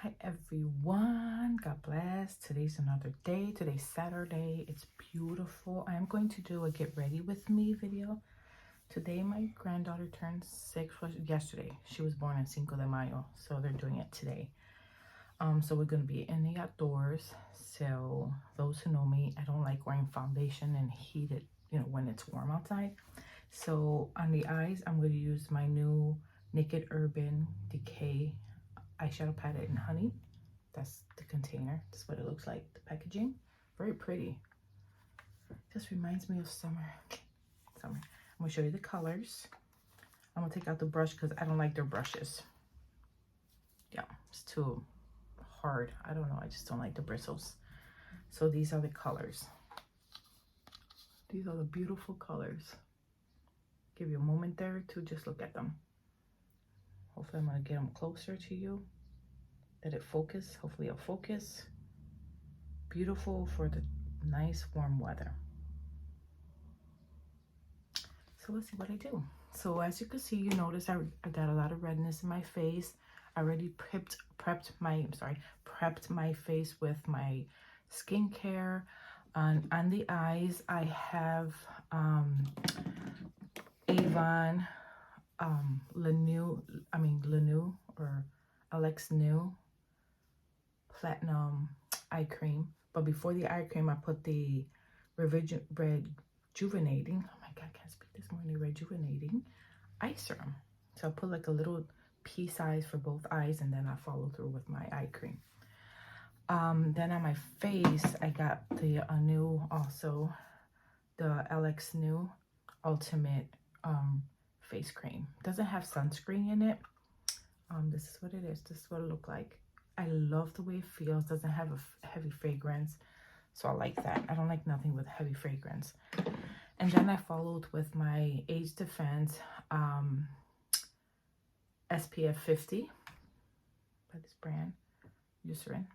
Hi everyone, God bless. Today's another day. Today's Saturday. It's beautiful. I am going to do a get ready with me video. Today my granddaughter turned 6. Yesterday. She was born on Cinco De Mayo, so they're doing it today. So we're going to be in the outdoors. So those who know me, I don't like wearing foundation and heated, when it's warm outside. So on the eyes, I'm going to use my new Naked Urban Decay eyeshadow palette in honey. That's the container. That's what it looks like. The packaging, very pretty. Just reminds me of summer. I'm gonna show you the colors. I'm gonna take out the brush because I don't like their brushes. Yeah, it's too hard. I don't know. I just don't like the bristles. So these are the colors. These are the beautiful colors. Give you a moment there to just look at them. Hopefully I'm gonna get them closer to you. Let it focus. Hopefully it'll focus. Beautiful for the nice warm weather. So let's see what I do. So as you can see, you notice I got a lot of redness in my face. I already prepped my face with my skincare. On the eyes, I have Avon Lanew or Alex New Platinum eye cream. But before the eye cream, I put the rejuvenating, oh my god, I can't speak this morning, rejuvenating eye serum. So I put like a little pea size for both eyes, and then I follow through with my eye cream. Then on my face, I got the Alex New Ultimate face cream. Doesn't have sunscreen in it. This is what it is. This is what it looked like. I love the way it feels. Doesn't have a heavy fragrance, so I like that. I don't like nothing with heavy fragrance. And then I followed with my Age Defense SPF 50 by this brand, Eucerin.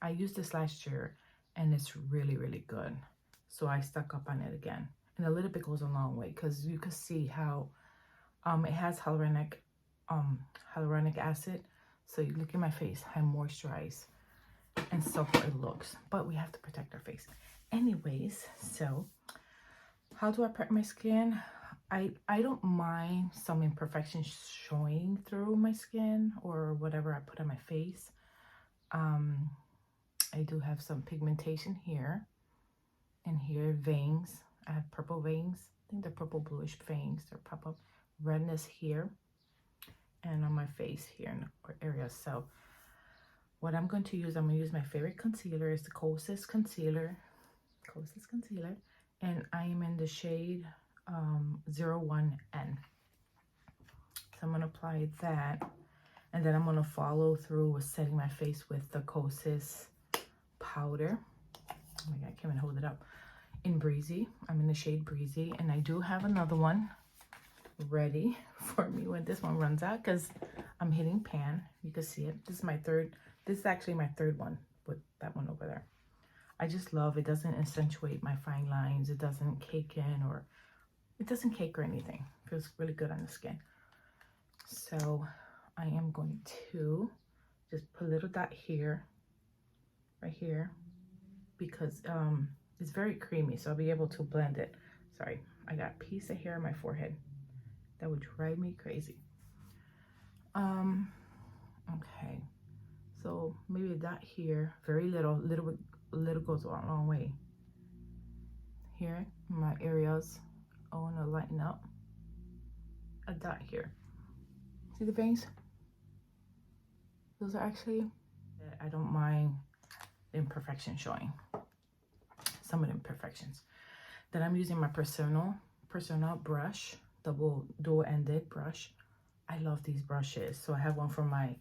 I used this last year and it's really, really good. So I stuck up on it again. And a little bit goes a long way because you can see how it has hyaluronic acid. So you look at my face, I moisturize and supple it looks. But we have to protect our face. Anyways, so how do I prep my skin? I don't mind some imperfections showing through my skin or whatever I put on my face. I do have some pigmentation here and here, veins. I have purple veins. I think they're purple bluish veins. They're pop up. Redness here and on my face here in the area. So what I'm going to use my favorite concealer. Is the Kosas concealer. And I am in the shade 01N. So I'm going to apply that. And then I'm going to follow through with setting my face with the Kosas powder. Oh my god, I can't even hold it up. In Breezy. I'm in the shade Breezy. And I do have another one ready for me when this one runs out because I'm hitting pan. You can see it. This is actually my third one with that one over there. I just love it. Doesn't accentuate my fine lines. It doesn't cake in or it doesn't cake or anything. It feels really good on the skin. So I am going to just put a little dot here, right here, because it's very creamy, so I'll be able to blend it. Sorry, I got a piece of hair on my forehead. That would drive me crazy. Okay, so maybe a dot here, very little goes a long way. Here, my areas, I want to lighten up. A dot here. See the veins? Those are actually, I don't mind the imperfection showing. Some of the imperfections. Then I'm using my Persona brush, dual-ended brush. I love these brushes. So I have one for my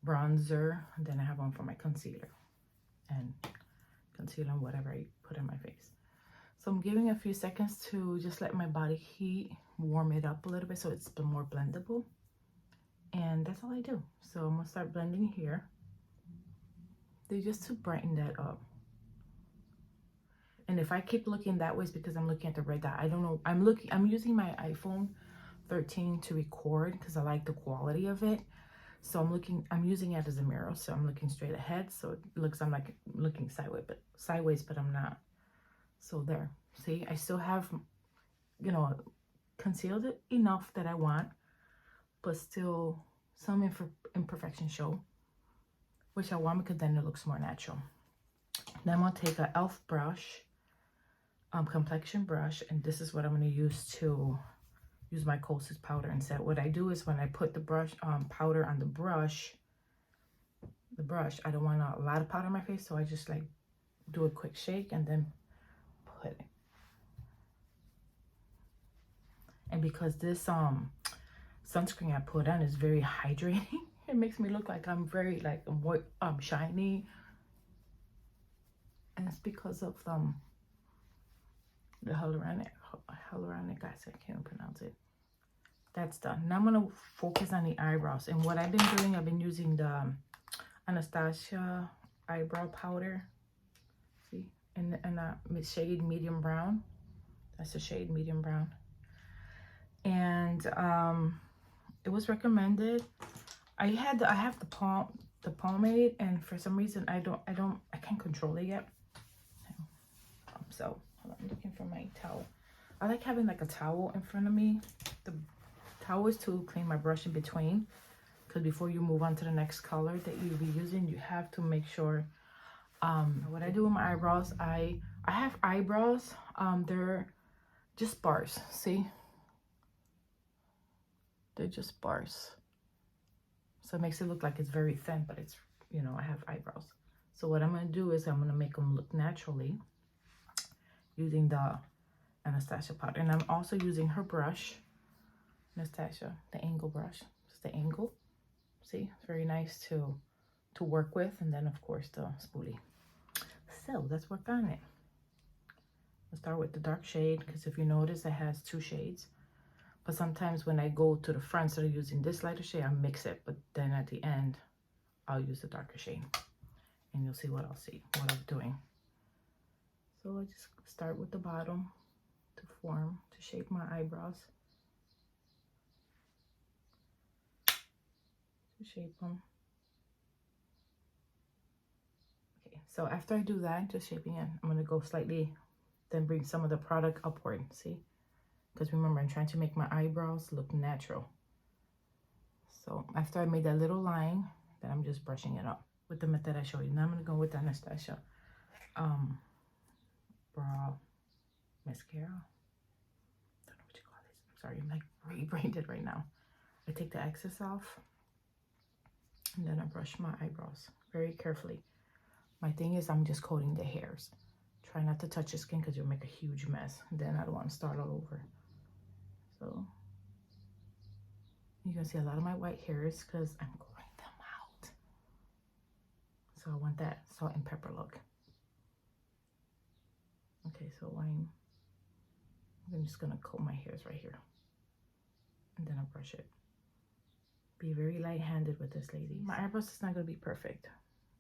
bronzer, and then I have one for my concealer. And concealer and whatever I put in my face. So I'm giving a few seconds to just let my body heat, warm it up a little bit so it's more blendable. And that's all I do. So I'm gonna start blending here. They're just to brighten that up. And if I keep looking that way, it's because I'm looking at the red dot. I don't know. I'm using my iPhone 13 to record because I like the quality of it. So I'm using it as a mirror. So I'm looking straight ahead. So it looks, I'm like looking sideways, but I'm not. So there, see, I still have, you know, concealed it enough that I want, but still some imperfections show, which I want because then it looks more natural. Then I'm gonna take an e.l.f. brush, complexion brush, and this is what I'm gonna use to use my Kosas powder instead. What I do is when I put the brush powder on the brush, I don't want a lot of powder on my face, so I just like do a quick shake and then put it. And because this sunscreen I put on is very hydrating, it makes me look like I'm very like shiny, and it's because of the hyaluronic acid. I can't pronounce it. That's done. Now I'm gonna focus on the eyebrows, and what I've been doing, I've been using the Anastasia eyebrow powder. See, in a shade medium brown. That's the shade medium brown, and it was recommended. I have the pomade, and for some reason I can't control it yet. So hold on, I'm looking for my towel. I like having like a towel in front of me. The towel is to clean my brush in between, because before you move on to the next color that you'll be using, you have to make sure. What I do with my eyebrows, I have eyebrows, they're just bars. See, they're just bars, so it makes it look like it's very thin, but it's, you know, I have eyebrows. So what I'm going to do is I'm going to make them look naturally using the Anastasia powder, and I'm also using her brush, Anastasia, the angle brush. It's the angle. See, it's very nice to work with, and then of course the spoolie. So let's work on it. Let's start with the dark shade, because if you notice, it has two shades. But sometimes when I go to the front, instead of using this lighter shade, I mix it. But then at the end, I'll use the darker shade, and you'll see what I'm doing. So I just start with the bottom to shape my eyebrows. To shape them. Okay, so after I do that, just shaping it, I'm gonna go slightly, then bring some of the product upward, see? Because remember, I'm trying to make my eyebrows look natural. So after I made that little line, then I'm just brushing it up with the method I showed you. Now I'm gonna go with the Anastasia brow mascara. I don't know what you call this. I'm sorry, I'm like re-brained right now. I take the excess off, and then I brush my eyebrows very carefully. My thing is, I'm just coating the hairs. Try not to touch the skin because you'll make a huge mess. And then I don't want to start all over. So you can see a lot of my white hairs because I'm growing them out. So I want that salt and pepper look. Okay, so I'm just gonna coat my hairs right here, and then I'll brush it. Be very light-handed with this, lady. My eyebrows is not gonna be perfect.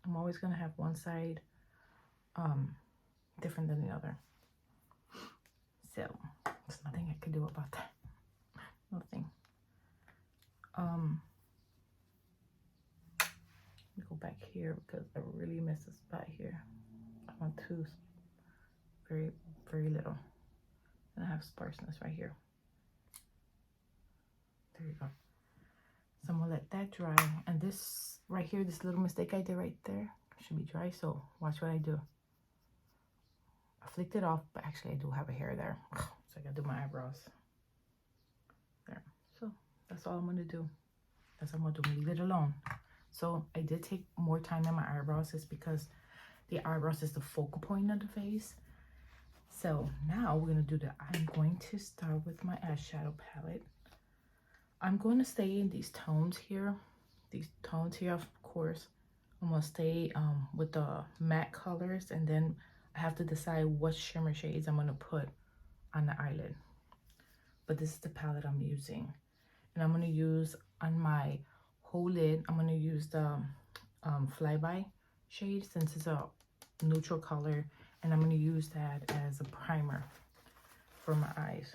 I'm always gonna have one side different than the other. So there's nothing I can do about that. Nothing. Let me go back here because I really missed a spot here. I want two, very, very little. And I have sparseness right here. There you go. So I'm gonna let that dry. And this right here, this little mistake I did right there, should be dry. So watch what I do. I flicked it off, but actually I do have a hair there. So I gotta do my eyebrows. There. So that's all I'm gonna do. That's all I'm gonna do. Leave it alone. So I did take more time on my eyebrows, is because the eyebrows is the focal point of the face. So now we're gonna I'm going to start with my eyeshadow palette. I'm going to stay in these tones here. These tones here, of course. I'm gonna stay with the matte colors, and then I have to decide what shimmer shades I'm gonna put on the eyelid. But this is the palette I'm using. And I'm gonna use on my whole lid, I'm gonna use the Flyby shade, since it's a neutral color, and I'm gonna use that as a primer for my eyes.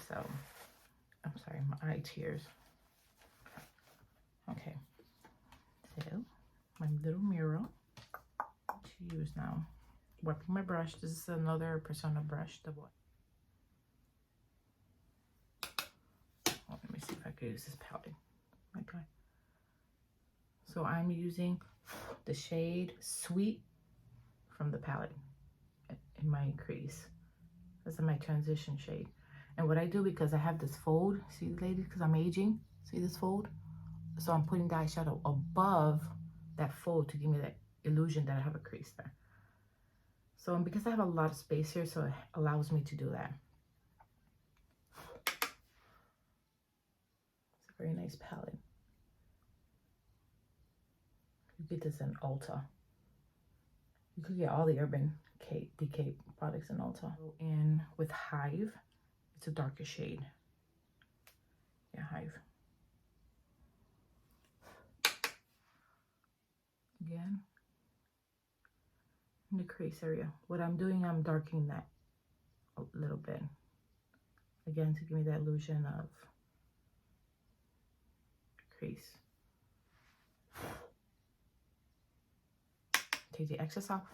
So, I'm sorry, my eye tears. Okay, so my little mirror to use now. Wiping my brush. This is another Persona brush. Oh, let me see if I can use this palette. Okay. So I'm using the shade Sweet from the palette in my crease. This is my transition shade. And what I do, because I have this fold, see ladies, because I'm aging, see this fold? So I'm putting the eyeshadow above that fold to give me that illusion that I have a crease there. So because I have a lot of space here, so it allows me to do that. It's a very nice palette. You get this in Ulta. You could get all the Urban Decay products in Ulta. And with Hive, it's a darker shade. Yeah, Hive. Again, in the crease area. What I'm doing, I'm darkening that a little bit. Again, to give me that illusion of crease. Take the excess off.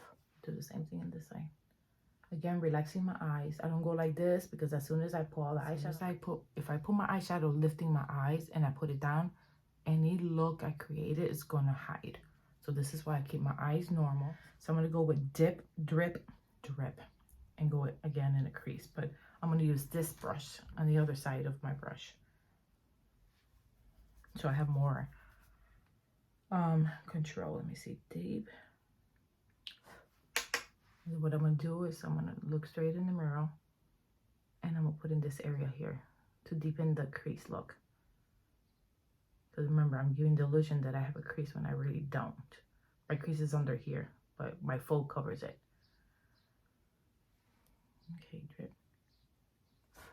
Do the same thing on this side. Again, relaxing my eyes. I don't go like this because as soon as I pull the eyeshadow, if I put my eyeshadow lifting my eyes and I put it down, any look I created is gonna hide. So this is why I keep my eyes normal. So I'm gonna go with dip, drip, drip, and go again in a crease. But I'm gonna use this brush on the other side of my brush. So I have more control. Let me see, deep. And what I'm gonna do is I'm gonna look straight in the mirror and I'm gonna put in this area here to deepen the crease look. Because remember, I'm giving the illusion that I have a crease when I really don't. My crease is under here, but my fold covers it. Okay, drip.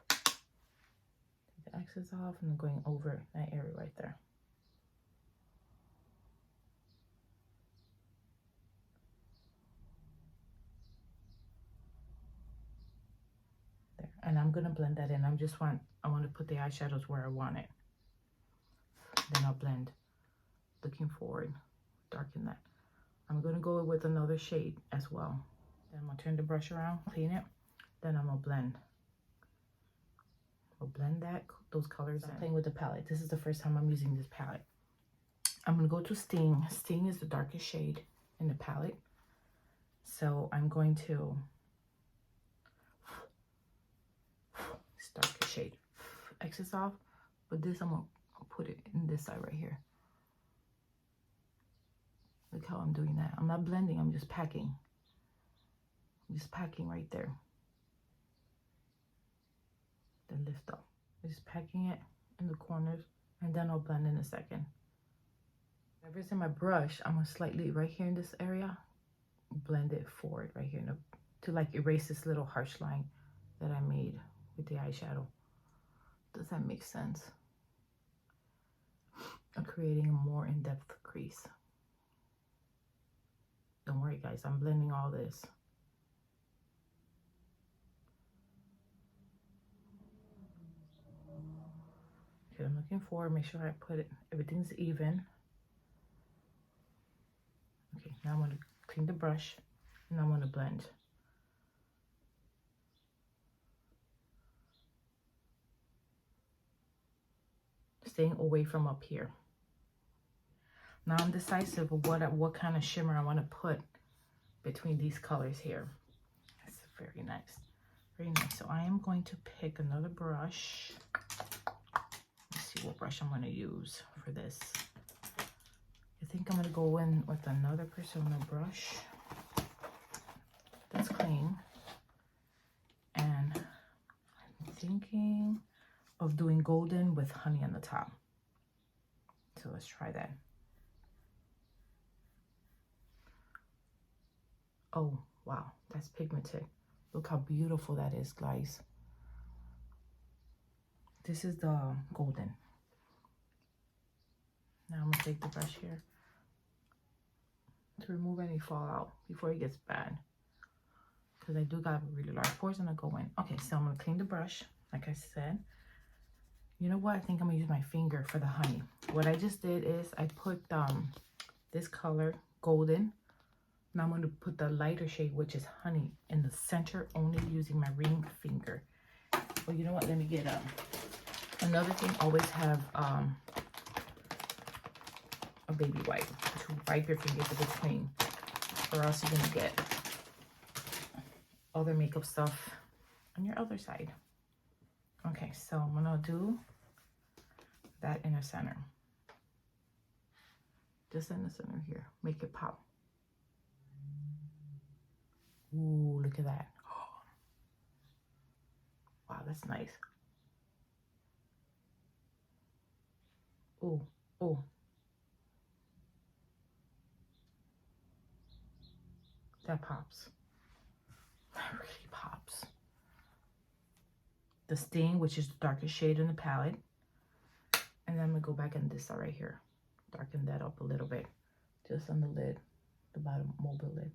Take the excess off and I'm going over that area right there. There. And I'm gonna blend that in. I want to put the eyeshadows where I want it. Then I'll blend. Looking forward, darken that. I'm gonna go with another shade as well. Then I'm gonna turn the brush around, clean it. Then I'm gonna blend. I'll blend those colors. I'm playing with the palette. This is the first time I'm using this palette. I'm gonna go to Sting. Sting is the darkest shade in the palette. So I'm going to darkest shade. Excess off. But this I'm gonna put it in this side right here. Look how I'm doing that. I'm not blending, I'm just packing. I'm just packing right there. Then lift up. I'm just packing it in the corners and then I'll blend in a second. Whatever's in my brush, I'm gonna slightly right here in this area, blend it forward right here to like erase this little harsh line that I made with the eyeshadow. Does that make sense? I'm creating a more in-depth crease. Don't worry guys, I'm blending all this. Okay, I'm looking forward, make sure I put it, everything's even. Okay, now I'm gonna clean the brush and I'm gonna blend. Staying away from up here. Now I'm decisive of what kind of shimmer I want to put between these colors here. That's very nice. Very nice. So I am going to pick another brush. Let's see what brush I'm going to use for this. I think I'm going to go in with another Persona brush. That's clean. And I'm thinking of doing golden with honey on the top. So let's try that. Oh, wow, that's pigmented. Look how beautiful that is, guys. This is the golden. Now I'm gonna take the brush here to remove any fallout before it gets bad. Because I do got really large pores and I go in. Okay, so I'm gonna clean the brush, like I said. You know what? I think I'm gonna use my finger for the honey. What I just did is I put this color, golden. Now I'm gonna put the lighter shade, which is honey, in the center, only using my ring finger. Well, you know what? Let me get another thing. Always have a baby wipe to wipe your fingers in between, or else you're gonna get other makeup stuff on your other side. Okay, so I'm gonna do that in the center, just in the center here. Make it pop. Ooh, look at that. Wow, that's nice. Ooh, ooh. That pops. That really pops. The Sting, which is the darkest shade in the palette. And then I'm gonna go back in this right here. Darken that up a little bit. Just on the lid, the bottom mobile lid.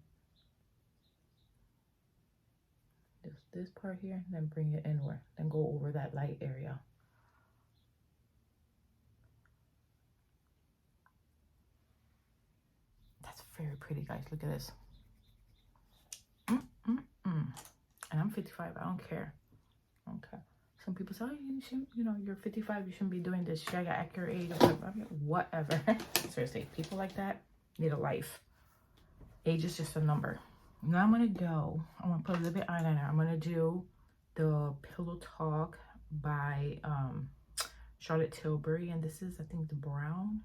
Just this part here, then bring it inward. Then go over that light area. That's very pretty, guys. Look at this. And I'm 55. I don't care. Okay. Some people say, oh, you shouldn't, you know, you're 55. You shouldn't be doing this. You got accurate age. I mean, whatever. Seriously, people like that need a life. Age is just a number. Now I'm going to put a little bit eyeliner. I'm going to do the Pillow Talk by Charlotte Tilbury. And this is, I think, the brown.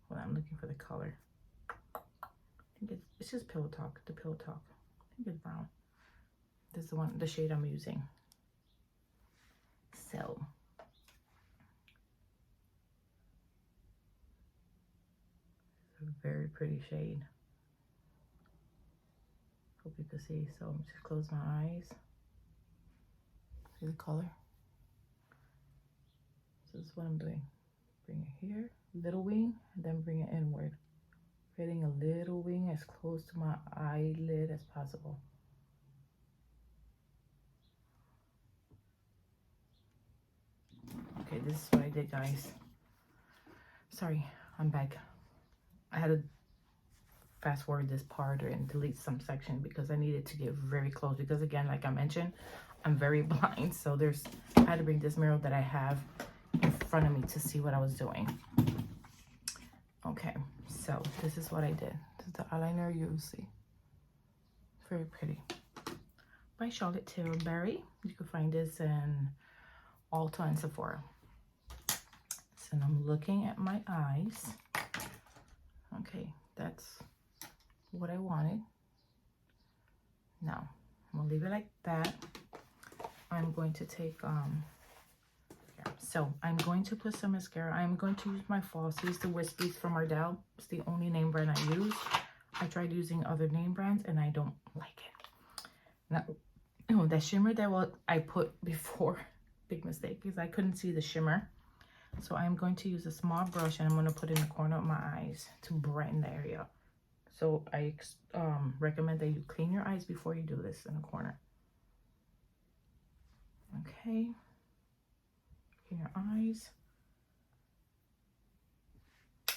Well, I'm looking for the color. I think it's just Pillow Talk. The Pillow Talk. I think it's brown. This is the shade I'm using. So, it's a very pretty shade. Hope you can see. So, I'm just close my eyes. See the color? This is what I'm doing. Bring it here, little wing, and then bring it inward. Creating a little wing as close to my eyelid as possible. Okay, this is what I did, guys. Sorry, I'm back. I had to fast forward this part and delete some section because I needed to get very close. Because again, like I mentioned, I'm very blind. So I had to bring this mirror that I have in front of me to see what I was doing. Okay, so this is what I did. This is the eyeliner you see. Very pretty. By Charlotte Tilbury. You can find this in Ulta and Sephora. So I'm looking at my eyes. Okay, that's what I wanted. Now, I'm gonna leave it like that. I'm going to take, so I'm going to put some mascara. I'm going to use my Falsies, the Wispies from Ardell. It's the only name brand I use. I tried using other name brands and I don't like it. Now, you know, that shimmer that I put before, big mistake, because I couldn't see the shimmer. So I'm going to use a small brush and I'm going to put it in the corner of my eyes to brighten the area. So I recommend that you clean your eyes before you do this in the corner. Okay. Clean your eyes. So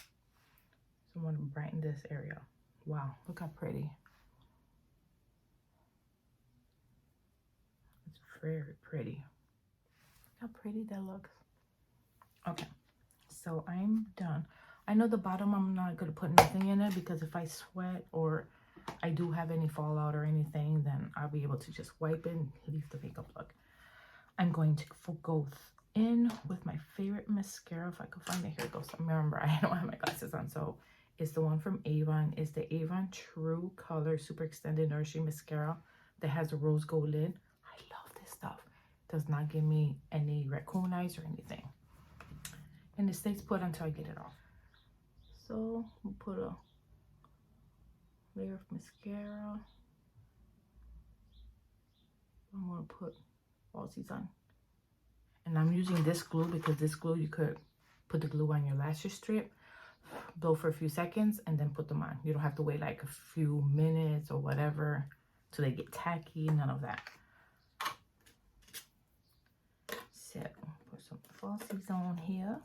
I'm going to brighten this area. Wow, look how pretty. It's very pretty. Look how pretty that looks. Okay, so I'm done. I know the bottom I'm not going to put nothing in it because if I sweat or I do have any fallout or anything, then I'll be able to just wipe it and leave the makeup look. I'm going to go in with my favorite mascara. If I could find it, here it goes. Remember, I don't have my glasses on, so it's the one from Avon. It's the Avon True Color Super Extended Nourishing Mascara that has a rose gold lid. I love this stuff. It does not give me any raccoon eyes or anything. And it stays put until I get it off. So we'll put a layer of mascara. I'm gonna put Falsies on. And I'm using this glue because this glue, you could put the glue on your lashes strip, blow for a few seconds, and then put them on. You don't have to wait like a few minutes or whatever till they get tacky, none of that. So put some falsies on here.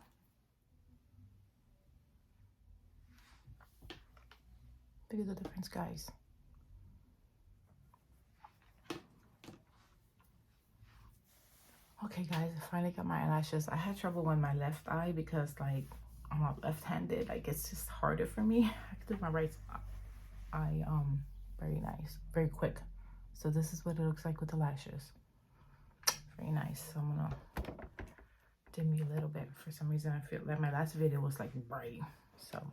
Look at the difference, guys. Okay, guys, I finally got my eyelashes. I had trouble with my left eye because, like, I'm not left-handed. Like, it's just harder for me. I can do my right eye very nice, very quick. So this is what it looks like with the lashes. Very nice. So I'm gonna dim you a little bit. For some reason, I feel like my last video was like bright. So,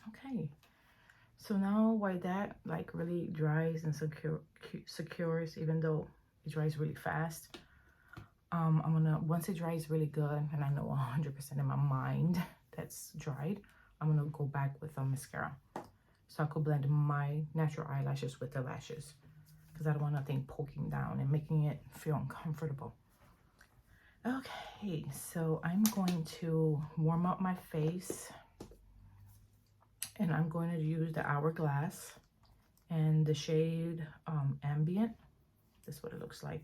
okay. So now while that like really dries and secures, even though it dries really fast, I'm gonna, once it dries really good, and I know 100% in my mind that's dried, I'm gonna go back with a mascara. So I could blend my natural eyelashes with the lashes, because I don't want nothing poking down and making it feel uncomfortable. Okay, so I'm going to warm up my face, and I'm going to use the Hourglass and the shade Ambient. This is what it looks like.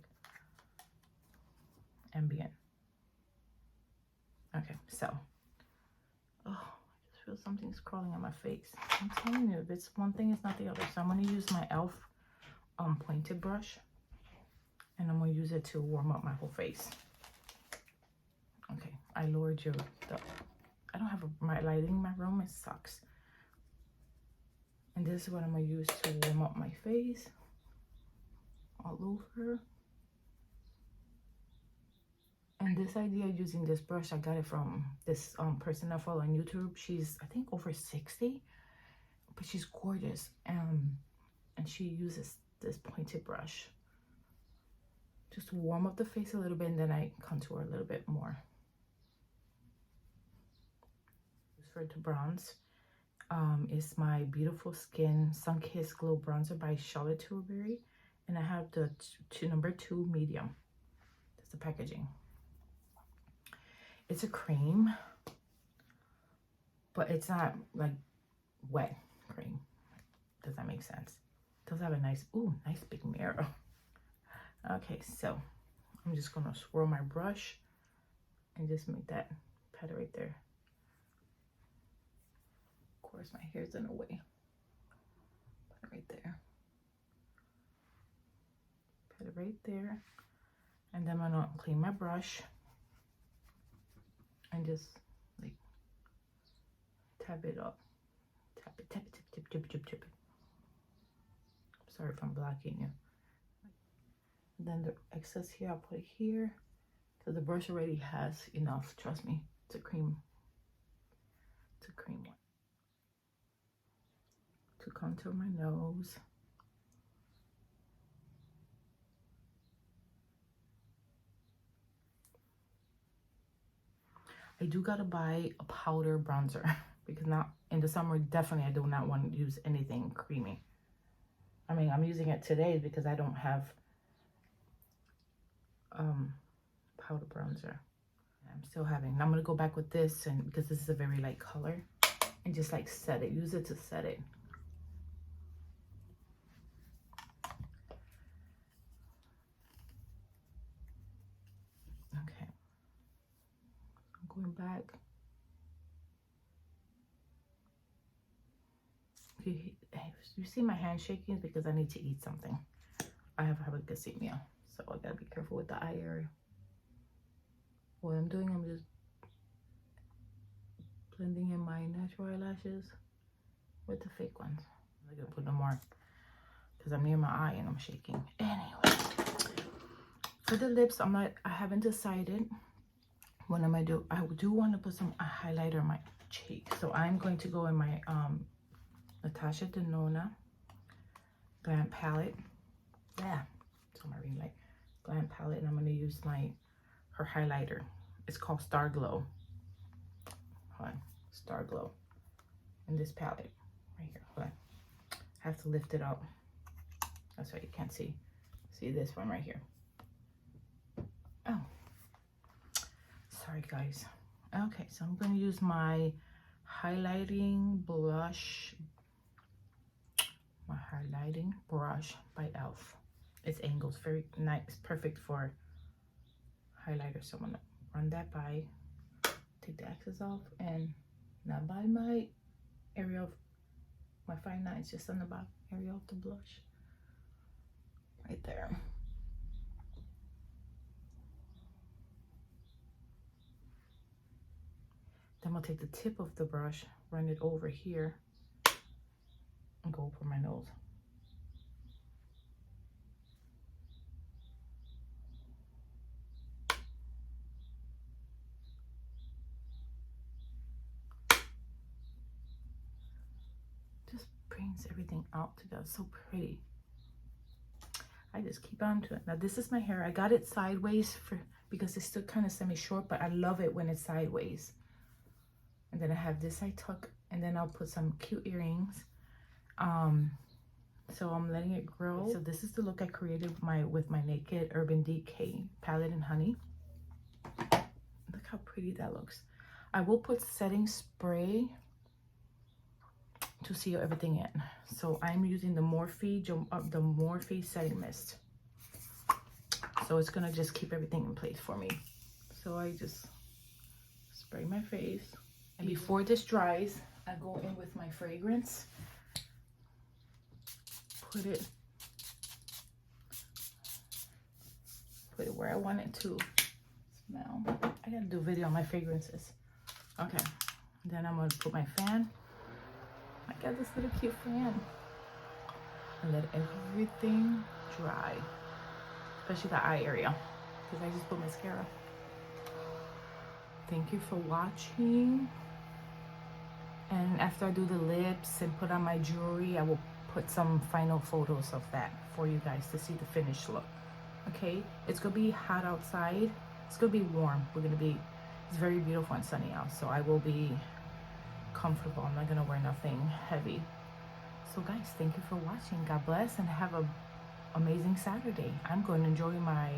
Ambient. Okay, so, oh, I just feel something's crawling on my face. I'm telling you, if it's one thing, it's not the other. So I'm going to use my e.l.f. Pointed brush, and I'm going to use it to warm up my whole face. Okay, I lowered I don't have my lighting in my room. It sucks. And this is what I'm going to use to warm up my face all over. And this idea using this brush, I got it from this person I follow on YouTube. She's, I think, over 60, but she's gorgeous. And she uses this pointed brush just to warm up the face a little bit, and then I contour a little bit more. For it to bronze is my Beautiful Skin Sun Kissed Glow Bronzer by Charlotte Tilbury, and I have the number 2 medium. That's the packaging. It's a cream, but it's not like wet cream. Does that make sense? It does have a nice, ooh, nice big mirror. Okay, so I'm just gonna swirl my brush and just make that pattern right there. Of course, my hair's in the way. Put it right there. Put it right there. And then I'm gonna clean my brush and just like tap it up. Tap it, tap it, tap it, tap it, tap it, tap it. Sorry if I'm blocking you. And then the excess here, I'll put it here. So the brush already has enough, trust me. It's a cream. It's a cream one. To contour my nose. I do gotta buy a powder bronzer because now in the summer, definitely I do not want to use anything creamy. I mean, I'm using it today because I don't have powder bronzer. I'm still having, I'm gonna go back with this, and because this is a very light color, and just like set it, use it to set it. Okay, I'm going back. You see my hand shaking because I need to eat something. I have hypoglycemia, so I gotta be careful with the eye area. What I'm doing, I'm just blending in my natural eyelashes with the fake ones. I'm gonna put no more because I'm near my eye and I'm shaking. Anyway, for the lips, I haven't decided what I'm gonna do. I do want to put some highlighter on my cheek, so I'm going to go in my Natasha Denona Glam palette. Yeah, it's on my ring light. Glam palette, and I'm gonna use her highlighter. It's called Star Glow. Hold on, Star Glow. In this palette right here. Hold on. I have to lift it up. That's why you can't see. See this one right here. Oh, sorry guys. Okay, so I'm gonna use my highlighting blush. My highlighting brush by e.l.f. It's angles, very nice, perfect for highlighter. So I'm gonna run that by, take the excess off, and not by my area of my fine lines, just on the bottom area of the blush. Right there. Then I'll take the tip of the brush, run it over here, and go for my nose. Just brings everything out together. So pretty. I just keep on to it. Now this is my hair. I got it sideways because it's still kind of semi-short, but I love it when it's sideways. And then I have this I tuck, and then I'll put some cute earrings. So I'm letting it grow. So this is the look I created with my Naked Urban Decay palette in honey. Look how pretty that looks. I will put setting spray to seal everything in. So I'm using the Morphe setting mist. So it's gonna just keep everything in place for me. So I just spray my face. And before this dries, I go in with my fragrance. Put it where I want it to smell. I gotta do a video on my fragrances. Okay, then I'm gonna put my fan. I got this little cute fan. And let everything dry, especially the eye area, because I just put mascara. Thank you for watching. And after I do the lips and put on my jewelry, I will put some final photos of that for you guys to see the finished look. Okay, it's gonna be hot outside. It's gonna be warm. It's very beautiful and sunny out, so I will be comfortable. I'm not gonna wear nothing heavy. So guys, thank you for watching. God bless and have an amazing Saturday. I'm going to enjoy my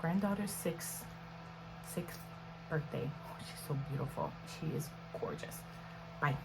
granddaughter's sixth birthday. Oh, she's so beautiful. She is gorgeous. Bye.